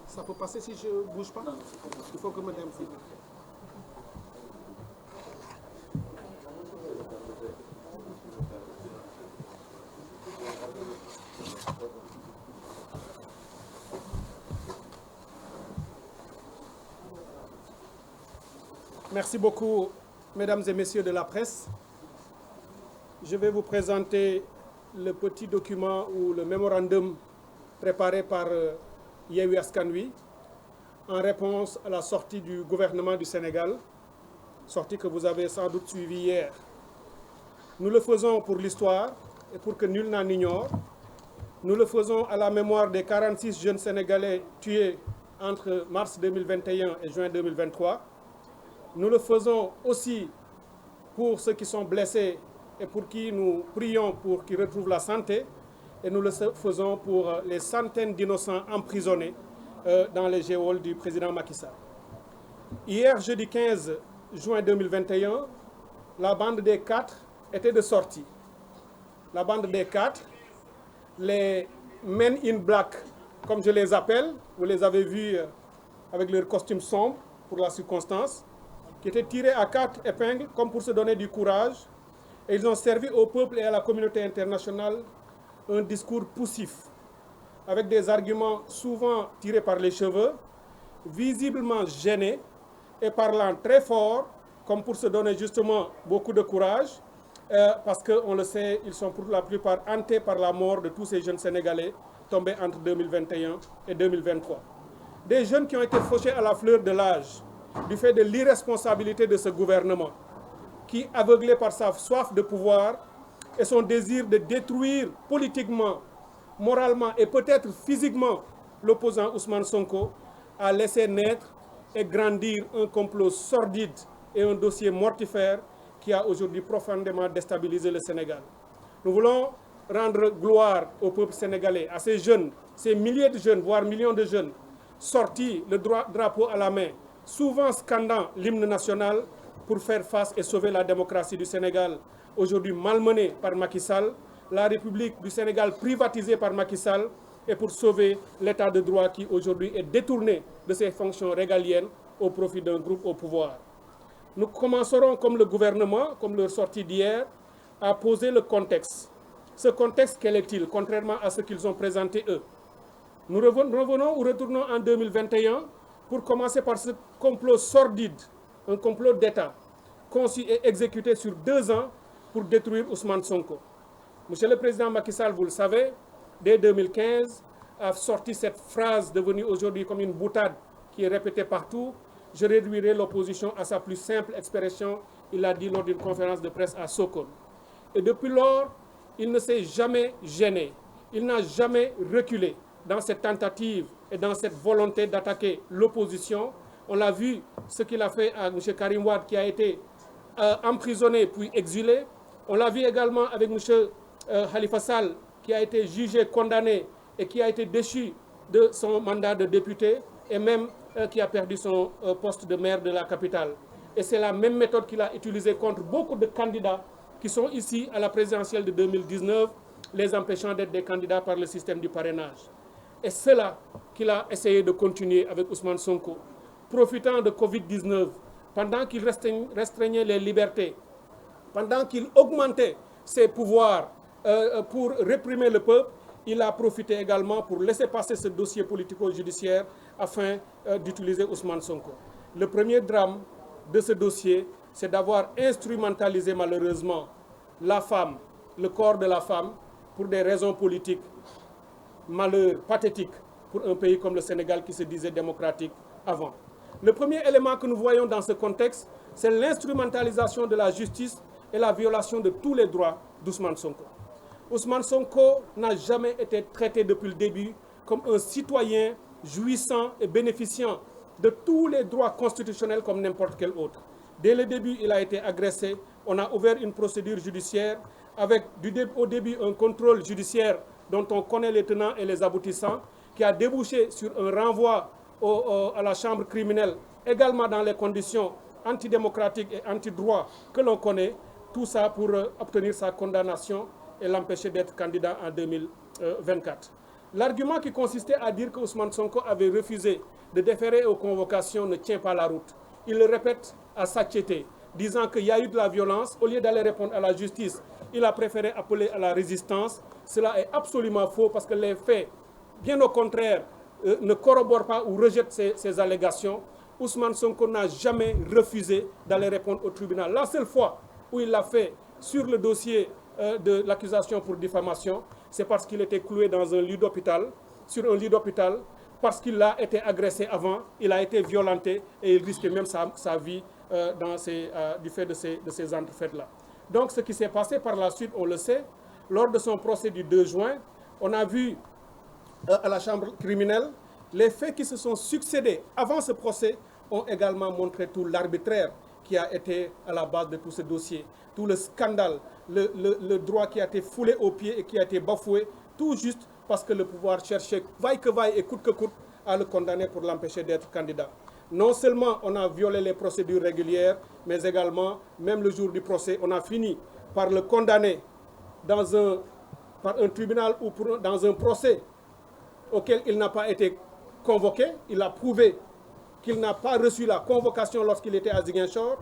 Ça peut passer si je ne bouge pas? Il faut que me dème. Merci beaucoup, mesdames et messieurs de la presse. Je vais vous présenter le petit document ou le mémorandum préparé par Yewwi Askan Wi en réponse à la sortie du gouvernement du Sénégal, sortie que vous avez sans doute suivie hier. Nous le faisons pour l'histoire et pour que nul n'en ignore. Nous le faisons à la mémoire des 46 jeunes Sénégalais tués entre mars 2021 et juin 2023. Nous le faisons aussi pour ceux qui sont blessés et pour qui nous prions pour qu'ils retrouvent la santé. Et nous le faisons pour les centaines d'innocents emprisonnés dans les geôles du président Macky Sall. Hier, jeudi 15 juin 2021, la bande des 4 était de sortie. La bande des 4, les Men in Black, comme je les appelle, vous les avez vus avec leur costume sombre pour la circonstance, qui étaient tirés à 4 épingles comme pour se donner du courage. Et ils ont servi au peuple et à la communauté internationale un discours poussif, avec des arguments souvent tirés par les cheveux, visiblement gênés et parlant très fort, comme pour se donner justement beaucoup de courage, parce qu'on le sait, ils sont pour la plupart hantés par la mort de tous ces jeunes Sénégalais tombés entre 2021 et 2023. Des jeunes qui ont été fauchés à la fleur de l'âge, du fait de l'irresponsabilité de ce gouvernement, qui, aveuglé par sa soif de pouvoir et son désir de détruire politiquement, moralement et peut-être physiquement l'opposant Ousmane Sonko, a laissé naître et grandir un complot sordide et un dossier mortifère qui a aujourd'hui profondément déstabilisé le Sénégal. Nous voulons rendre gloire au peuple sénégalais, à ces jeunes, ces milliers de jeunes, voire millions de jeunes, sortis le drapeau à la main, souvent scandant l'hymne national pour faire face et sauver la démocratie du Sénégal, aujourd'hui malmenée par Macky Sall, la République du Sénégal privatisée par Macky Sall, et pour sauver l'état de droit qui aujourd'hui est détourné de ses fonctions régaliennes au profit d'un groupe au pouvoir. Nous commencerons, comme le gouvernement, comme leur sortie d'hier, à poser le contexte. Ce contexte, quel est-il, contrairement à ce qu'ils ont présenté eux? Nous revenons ou retournons en 2021 pour commencer par ce complot sordide, un complot d'État, conçu et exécuté sur 2 ans pour détruire Ousmane Sonko. Monsieur le Président Macky Sall, vous le savez, dès 2015, a sorti cette phrase devenue aujourd'hui comme une boutade qui est répétée partout: je réduirai l'opposition à sa plus simple expression. Il l'a dit lors d'une conférence de presse à Sokone. Et depuis lors, il ne s'est jamais gêné. Il n'a jamais reculé dans cette tentative et dans cette volonté d'attaquer l'opposition. On l'a vu, ce qu'il a fait à M. Karim Wade, qui a été emprisonné puis exilé. On l'a vu également avec M. Khalifa Sall, qui a été jugé, condamné et qui a été déchu de son mandat de député et même qui a perdu son poste de maire de la capitale. Et c'est la même méthode qu'il a utilisée contre beaucoup de candidats qui sont ici à la présidentielle de 2019, les empêchant d'être des candidats par le système du parrainage. Et c'est là qu'il a essayé de continuer avec Ousmane Sonko, profitant de Covid-19, pendant qu'il restreignait les libertés, pendant qu'il augmentait ses pouvoirs pour réprimer le peuple. Il a profité également pour laisser passer ce dossier politico-judiciaire afin d'utiliser Ousmane Sonko. Le premier drame de ce dossier, c'est d'avoir instrumentalisé malheureusement la femme, le corps de la femme, pour des raisons politiques. Malheur pathétique pour un pays comme le Sénégal qui se disait démocratique avant. Le premier élément que nous voyons dans ce contexte, c'est l'instrumentalisation de la justice et la violation de tous les droits d'Ousmane Sonko. Ousmane Sonko n'a jamais été traité depuis le début comme un citoyen jouissant et bénéficiant de tous les droits constitutionnels comme n'importe quel autre. Dès le début, il a été agressé. On a ouvert une procédure judiciaire avec au début un contrôle judiciaire dont on connaît les tenants et les aboutissants, qui a débouché sur un renvoi à la chambre criminelle, également dans les conditions antidémocratiques et antidroits que l'on connaît, tout ça pour obtenir sa condamnation et l'empêcher d'être candidat en 2024. L'argument qui consistait à dire que Ousmane Sonko avait refusé de déférer aux convocations ne tient pas la route. Il le répète à satiété, disant qu'il y a eu de la violence. Au lieu d'aller répondre à la justice, il a préféré appeler à la résistance. Cela est absolument faux parce que les faits, bien au contraire, ne corroborent pas ou rejettent ces allégations. Ousmane Sonko n'a jamais refusé d'aller répondre au tribunal. La seule fois où il l'a fait sur le dossier de l'accusation pour diffamation, c'est parce qu'il était cloué dans un lit d'hôpital, sur un lit d'hôpital, parce qu'il a été agressé avant, il a été violenté et il risquait même sa vie du fait de ces entrefaites-là. Donc ce qui s'est passé par la suite, on le sait, lors de son procès du 2 juin, on a vu à la chambre criminelle, les faits qui se sont succédés avant ce procès ont également montré tout l'arbitraire qui a été à la base de tout ce dossier, tout le scandale, le droit qui a été foulé aux pieds et qui a été bafoué, tout juste parce que le pouvoir cherchait, vaille que vaille et coûte que coûte, à le condamner pour l'empêcher d'être candidat. Non seulement on a violé les procédures régulières, mais également, même le jour du procès, on a fini par le condamner par un tribunal ou dans un procès auquel il n'a pas été convoqué. Il a prouvé qu'il n'a pas reçu la convocation lorsqu'il était à Ziguinchor.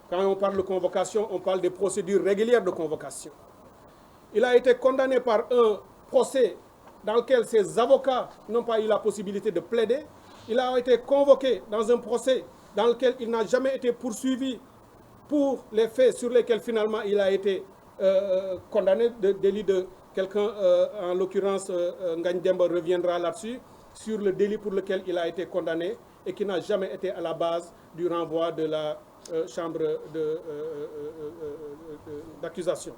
Quand on parle de convocation, on parle des procédures régulières de convocation. Il a été condamné par un procès dans lequel ses avocats n'ont pas eu la possibilité de plaider. Il a été convoqué dans un procès dans lequel il n'a jamais été poursuivi pour les faits sur lesquels finalement il a été condamné de délit de quelqu'un, en l'occurrence Ngagne Demba reviendra là-dessus, sur le délit pour lequel il a été condamné et qui n'a jamais été à la base du renvoi de la chambre d'accusation.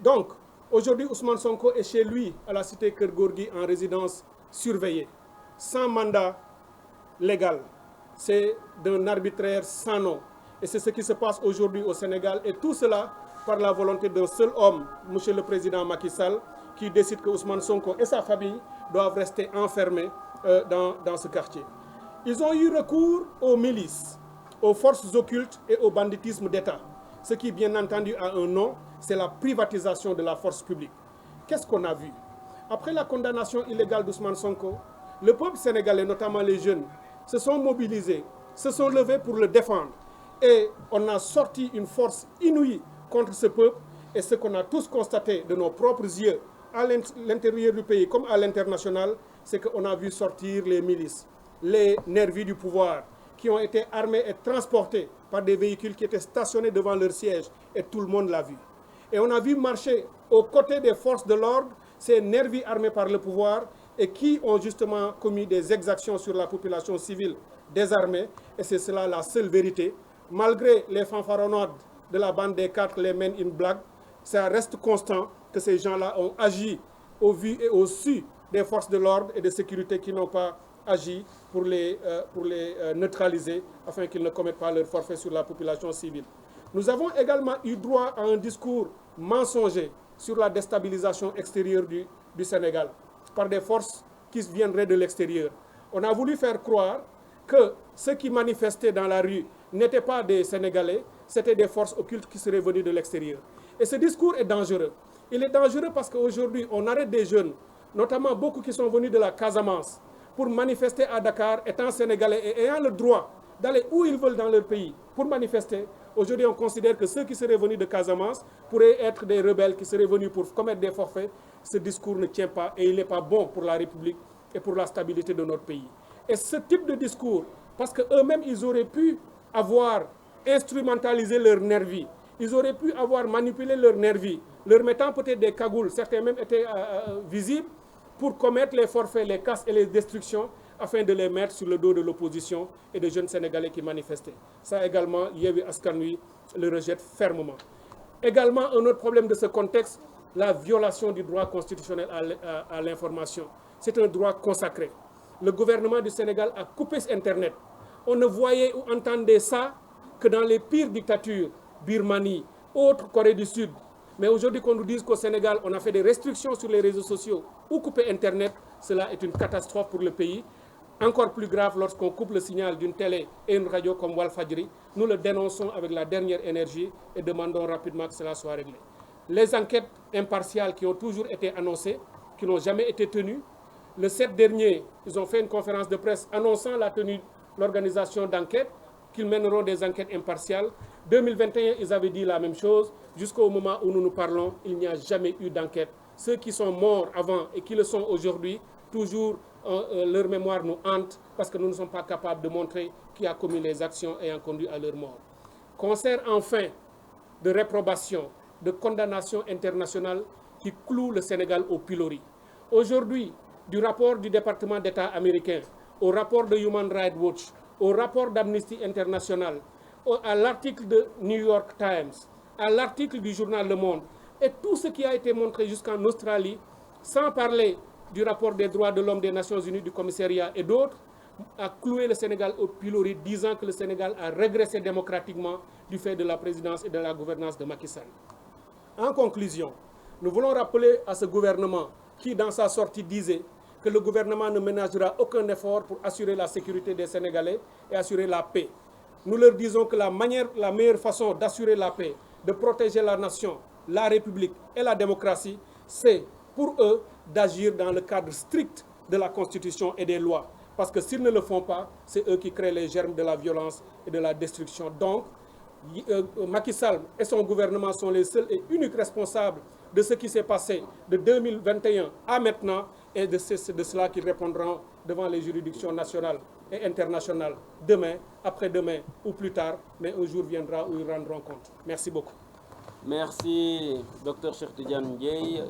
Donc, aujourd'hui, Ousmane Sonko est chez lui, à la cité Keur Gorgui, en résidence surveillée, sans mandat légal. C'est d'un arbitraire sans nom. Et c'est ce qui se passe aujourd'hui au Sénégal. Et tout cela par la volonté d'un seul homme, M. le Président Macky Sall, qui décide que Ousmane Sonko et sa famille doivent rester enfermés dans ce quartier. Ils ont eu recours aux milices, aux forces occultes et au banditisme d'État. Ce qui, bien entendu, a un nom, c'est la privatisation de la force publique. Qu'est-ce qu'on a vu? Après la condamnation illégale d'Ousmane Sonko, le peuple sénégalais, notamment les jeunes, se sont mobilisés, se sont levés pour le défendre. Et on a sorti une force inouïe contre ce peuple. Et ce qu'on a tous constaté de nos propres yeux, à l'intérieur du pays comme à l'international, c'est qu'on a vu sortir les milices, les nervis du pouvoir, qui ont été armés et transportés par des véhicules qui étaient stationnés devant leur siège. Et tout le monde l'a vu. Et on a vu marcher aux côtés des forces de l'ordre ces nervis armés par le pouvoir et qui ont justement commis des exactions sur la population civile désarmée. Et c'est cela la seule vérité. Malgré les fanfaronnades de la bande des quatre, les Men in Black, ça reste constant que ces gens-là ont agi au vu et au su des forces de l'ordre et de sécurité qui n'ont pas agi pour les neutraliser afin qu'ils ne commettent pas leur forfait sur la population civile. Nous avons également eu droit à un discours mensonger sur la déstabilisation extérieure du Sénégal par des forces qui viendraient de l'extérieur. On a voulu faire croire que ceux qui manifestaient dans la rue n'étaient pas des Sénégalais, c'était des forces occultes qui seraient venues de l'extérieur. Et ce discours est dangereux. Il est dangereux parce qu'aujourd'hui, on arrête des jeunes, notamment beaucoup qui sont venus de la Casamance, pour manifester à Dakar, étant Sénégalais et ayant le droit d'aller où ils veulent dans leur pays pour manifester. Aujourd'hui, on considère que ceux qui seraient venus de Casamance pourraient être des rebelles qui seraient venus pour commettre des forfaits. Ce discours ne tient pas et il n'est pas bon pour la République et pour la stabilité de notre pays. Et ce type de discours, parce qu'eux-mêmes, ils auraient pu avoir instrumentalisé leur nervis, ils auraient pu avoir manipulé leur nervis, leur mettant peut-être des cagoules, certains même étaient visibles, pour commettre les forfaits, les casses et les destructions, afin de les mettre sur le dos de l'opposition et des jeunes Sénégalais qui manifestaient. Ça également, Yewwi Askan Wi le rejette fermement. Également, un autre problème de ce contexte, la violation du droit constitutionnel à l'information. C'est un droit consacré. Le gouvernement du Sénégal a coupé Internet. On ne voyait ou entendait ça que dans les pires dictatures, Birmanie, autres Corée du Sud. Mais aujourd'hui, qu'on nous dise qu'au Sénégal, on a fait des restrictions sur les réseaux sociaux ou coupé Internet, cela est une catastrophe pour le pays. Encore plus grave lorsqu'on coupe le signal d'une télé et une radio comme Walfadjri. Nous le dénonçons avec la dernière énergie et demandons rapidement que cela soit réglé. Les enquêtes impartiales qui ont toujours été annoncées, qui n'ont jamais été tenues. Le 7 dernier, ils ont fait une conférence de presse annonçant l'organisation d'enquêtes, qu'ils mèneront des enquêtes impartiales. 2021, ils avaient dit la même chose. Jusqu'au moment où nous nous parlons, il n'y a jamais eu d'enquête. Ceux qui sont morts avant et qui le sont aujourd'hui, toujours leur mémoire nous hante parce que nous ne sommes pas capables de montrer qui a commis les actions ayant conduit à leur mort. Concert enfin de réprobation, de condamnation internationale qui cloue le Sénégal au pilori. Aujourd'hui, du rapport du département d'État américain, au rapport de Human Rights Watch, au rapport d'Amnesty International, à l'article de New York Times, à l'article du journal Le Monde, et tout ce qui a été montré jusqu'en Australie, sans parler du rapport des droits de l'homme des Nations Unies, du commissariat et d'autres, a cloué le Sénégal au pilori, disant que le Sénégal a régressé démocratiquement du fait de la présidence et de la gouvernance de Macky Sall. En conclusion, nous voulons rappeler à ce gouvernement qui, dans sa sortie, disait que le gouvernement ne ménagera aucun effort pour assurer la sécurité des Sénégalais et assurer la paix. Nous leur disons que la meilleure façon d'assurer la paix, de protéger la nation, la République et la démocratie, c'est pour eux d'agir dans le cadre strict de la Constitution et des lois. Parce que s'ils ne le font pas, c'est eux qui créent les germes de la violence et de la destruction. Donc, Macky Sall et son gouvernement sont les seuls et uniques responsables de ce qui s'est passé de 2021 à maintenant, et de cela qu'ils répondront devant les juridictions nationales et internationales demain, après-demain ou plus tard, mais un jour viendra où ils rendront compte. Merci beaucoup. Merci, Dr Cheikh Tidiane Dièye.